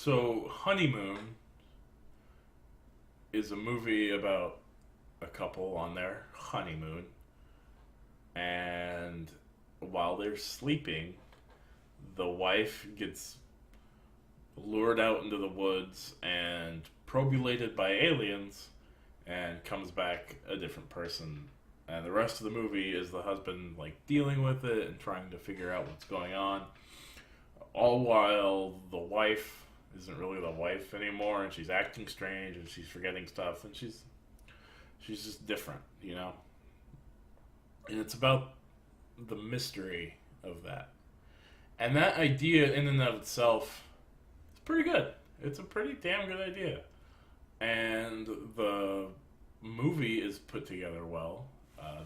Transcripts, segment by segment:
So, Honeymoon is a movie about a couple on their honeymoon, and while they're sleeping, the wife gets lured out into the woods and probulated by aliens and comes back a different person. And the rest of the movie is the husband like dealing with it and trying to figure out what's going on, all while the wife isn't really the wife anymore, and she's acting strange and she's forgetting stuff, and she's just different, you know. And it's about the mystery of that, and that idea in and of itself is pretty good. It's a pretty damn good idea, and the movie is put together well.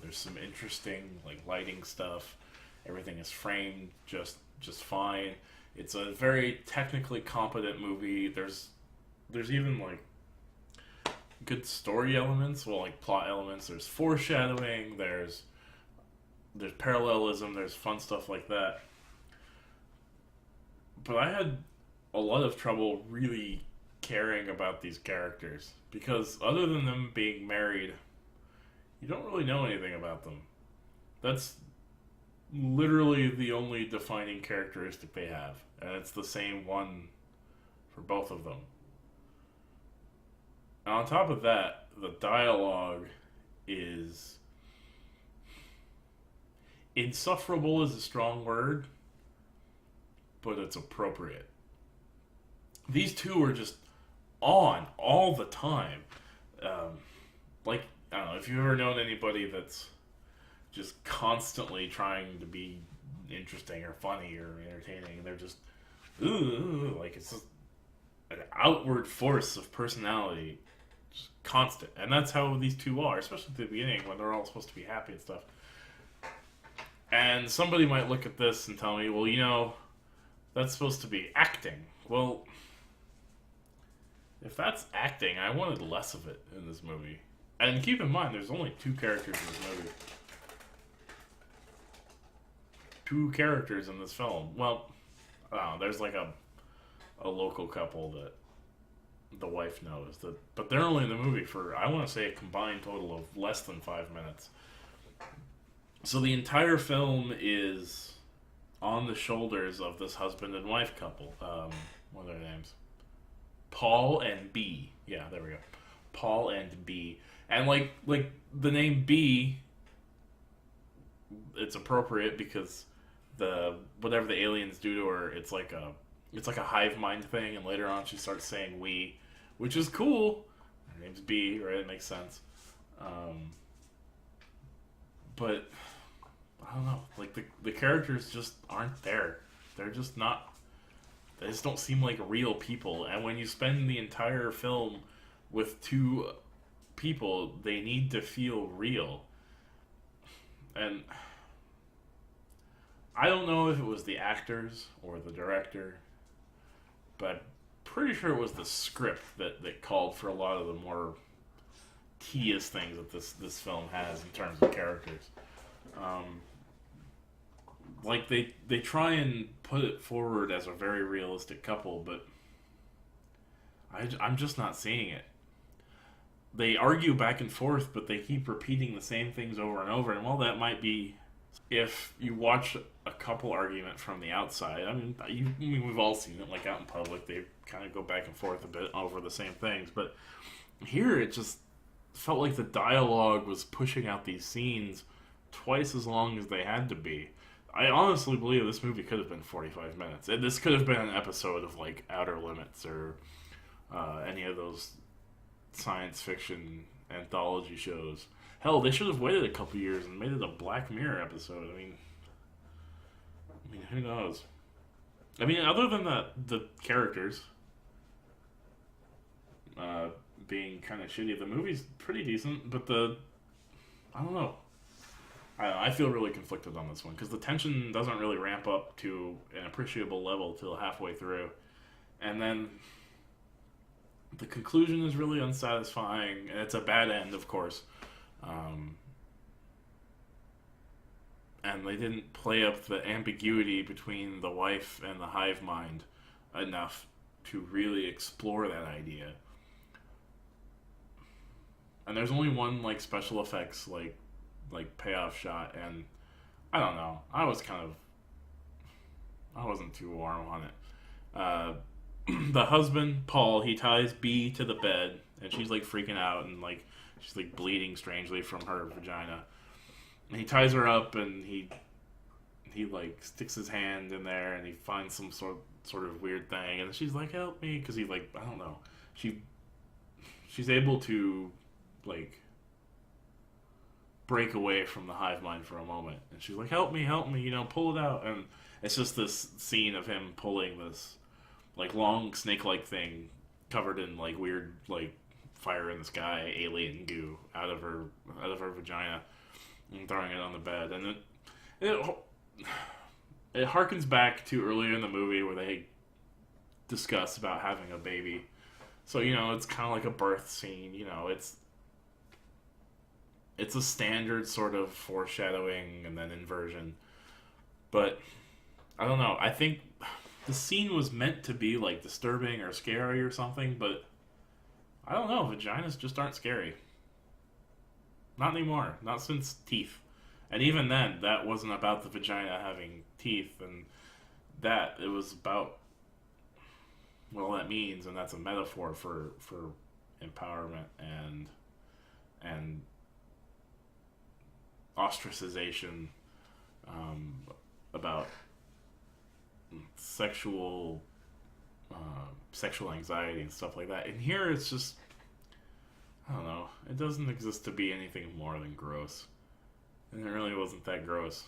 There's some interesting like lighting stuff. Everything is framed just fine. It's a very technically competent movie. There's even like good story elements, well, like plot elements. There's foreshadowing. There's parallelism. There's fun stuff like that. But I had a lot of trouble really caring about these characters because other than them being married, you don't really know anything about them. That's literally the only defining characteristic they have, and it's the same one for both of them. And on top of that, the dialogue is insufferable is a strong word, but it's appropriate. These two are just on all the time. Um, like, I don't know, if you've ever known anybody that's just constantly trying to be interesting or funny or entertaining, they're just, ooh, like it's just an outward force of personality, just constant. And that's how these two are, especially at the beginning when they're all supposed to be happy and stuff. And somebody might look at this and tell me, well, that's supposed to be acting. Well, if that's acting, I wanted less of it in this movie. And keep in mind, there's only two characters in this movie. Two characters in this film. Well, I don't know, there's like a local couple that the wife knows, but they're only in the movie for, I want to say, a combined total of less than 5 minutes. So the entire film is on the shoulders of this husband and wife couple. What are their names? Paul and B. Yeah, there we go. Paul and B. And like the name B, it's appropriate because the whatever the aliens do to her, it's like a hive mind thing, and later on she starts saying we, which is cool. Her name's B, right? It makes sense. But I don't know. Like the characters just aren't there. They're just not. They just don't seem like real people. And when you spend the entire film with two people, they need to feel real. And I don't know if it was the actors or the director, but I'm pretty sure it was the script that called for a lot of the more tedious things that this film has in terms of characters. Like they try and put it forward as a very realistic couple, but I'm just not seeing it. They argue back and forth, but they keep repeating the same things over and over. And while that might be, if you watch a couple argument from the outside, we've all seen it, like out in public, they kind of go back and forth a bit over the same things. But here, it just felt like the dialogue was pushing out these scenes twice as long as they had to be. I honestly believe this movie could have been 45 minutes. And this could have been an episode of like Outer Limits or any of those science fiction anthology shows. Hell, they should have waited a couple years and made it a Black Mirror episode. I mean, who knows? I mean, other than the characters being kind of shitty, the movie's pretty decent. But I don't know. I feel really conflicted on this one because the tension doesn't really ramp up to an appreciable level till halfway through, and then the conclusion is really unsatisfying, and it's a bad end, of course. And they didn't play up the ambiguity between the wife and the hive mind enough to really explore that idea. And there's only one like special effects like payoff shot, and I don't know. I wasn't too warm on it. The husband Paul, he ties B to the bed, and she's like freaking out, and like she's like bleeding strangely from her vagina. And he ties her up, and he like sticks his hand in there, and he finds some sort of weird thing, and she's like, "Help me," because he like, I don't know, she's able to like break away from the hive mind for a moment, and she's like, help me, pull it out. And it's just this scene of him pulling this like long snake-like thing covered in like weird like fire in the sky alien goo out of her vagina, and throwing it on the bed. And it harkens back to earlier in the movie where they discuss about having a baby. So, it's kind of like a birth scene. It's a standard sort of foreshadowing and then inversion. But I don't know. I think the scene was meant to be like disturbing or scary or something, but I don't know. Vaginas just aren't scary. Not anymore. Not since Teeth. And even then, that wasn't about the vagina having teeth, and that it was about what all that means, and that's a metaphor for empowerment and ostracization, about sexual anxiety and stuff like that. And here it's just, I don't know, it doesn't exist to be anything more than gross. And it really wasn't that gross.